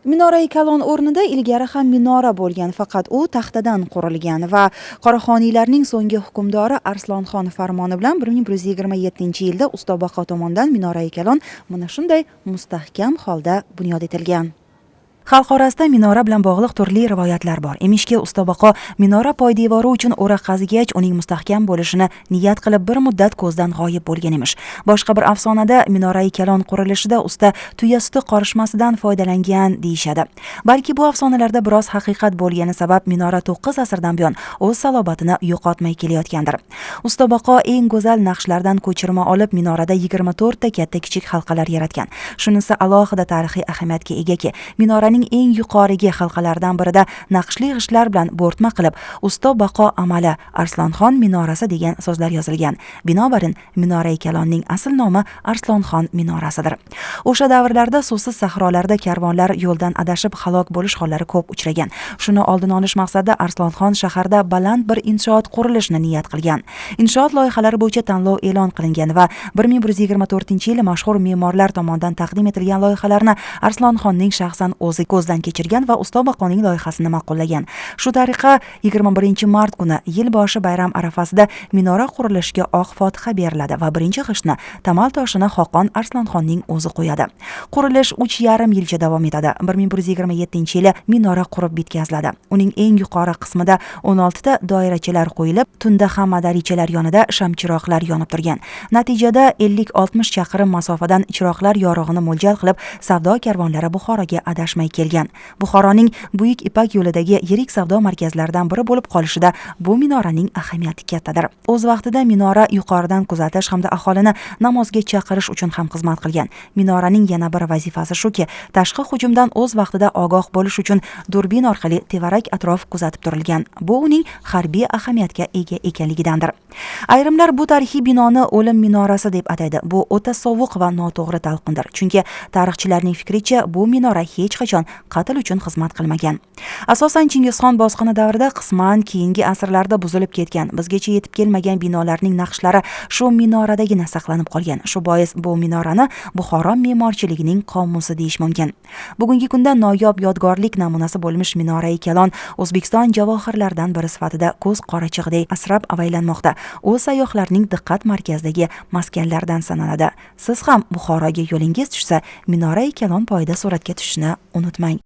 Minora-i Kalon o'rnida ilgari ham minora bo'lgan, faqat u taxtadan qurilgan va Qoraxoniylarning so'nggi hukmdori Arslonxon farmoni bilan 1127-yilda Usto Baqo tomonidan Minora-i Kalon mana shunday mustahkam holda bunyod etilgan. Xalq orasida minora bilan bog'liq turli rivoyatlar bor. Emishki, Usto Baqo minora poydevori uchun o'ra qazigach, uning mustahkam bo'lishini niyat qilib bir muddat ko'zdan g'oyib bo'lgan emish. Boshqa bir afsonada Minora-i Kalon qurilishida usta tuya suti qorishmasidan foydalangan deyishadi. Balki bu afsonalarda biroz haqiqat bo'lgani sabab minora 9 asrdan buyon o'z salobatini yo'qotmay kelayotgandir. Usto Baqo eng go'zal naqshlardan ko'chirma olib minorada 24 ta katta kichik halqalar yaratgan. Shunisi alohida tarixiy ahamiyatga egaki, minoraning eng yuqorigi halqalardan birida naqshli g'ishtlar bilan bo'rtma qilib Usto Baqo amali Arslonxon minorasi degan so'zlar yozilgan. Binobarin Minora-i Kalonning asl nomi Arslonxon minorasidir. O'sha davrlarda suvsiz sahrolarda karvonlar yo'ldan adashib halok bo'lish hollari ko'p uchragan. Shuni oldini olish maqsadida Arslonxon shaharda baland bir inshoot qurilishni niyat qilgan. Inshoot loyihalari bo'yicha tanlov e'lon qilingan va 1124-yili mashhur me'morlar tomonidan taqdim etilgan loyihalarni Arslonxonning shaxsan o'zi ko'zdan kechirgan va Usto Baqoning loyihasini ma'qullagan. Shu tariqa 21-mart kuni yil boshi bayram arafasida minora qurilishiga oq fotiha beriladi va birinchi g'ishtni tamal toshini Xoqon Arslonxonning o'zi qo'yadi. Qurilish 3,5 yilcha davom etadi. 1127-yili minora qurib bitkaziladi. Uning eng yuqori qismida 16 ta doirachalar qo'yilib, tunda hamma darichalar yonida shamchiroqlar yonib turgan. Natijada 50-60 chaqirim masofadan chiroqlar yorug'ini mo'ljal qilib, savdo karvonlari Buxoroga adashmay kelgan. Buxoroning Buyuk Ipak yo'lidagi yirik savdo markazlaridan biri bo'lib qolishida bu minoraning ahamiyati kattadir. O'z vaqtida minora yuqoridan kuzatish hamda aholini namozga chaqirish uchun ham xizmat qilgan. Minoraning yana bir vazifasi shuki, tashqi hujumdan o'z vaqtida ogoh bo'lish uchun durbin orqali tevarak atrof kuzatib turilgan. Bu uning harbiy ahamiyatga ega ekanligidandir. Ayrimlar bu tarixiy binoni o'lim minorasi deb ataydi. Bu o'ta sovuq va noto'g'ri talqindir. Chunki tarixchilarning fikricha bu minora hech qachon qatl uchun xizmat qilmagan. Asosan Chingizxon bosqini davrida qisman keyingi asrlarda buzilib ketgan, bizgacha yetib kelmagan binolarning naqshlari shu minoradagina saqlanib qolgan. Shu bois bu minorani Buxoro me'morchiligining qomusi deyish mumkin. Bugungi kunda noyob yodgorlik namunasi bo'lmish Minora-i Kalon O'zbekiston javohirlaridan biri sifatida ko'z qorachig'idek asrab avaylanmoqda. U sayyohlarning diqqat markazidagi maskanlardan sanaladi. Siz ham Buxoroga yo'lingiz tushsa, Minora-i Kalon poyida suratga tushishni unutmang.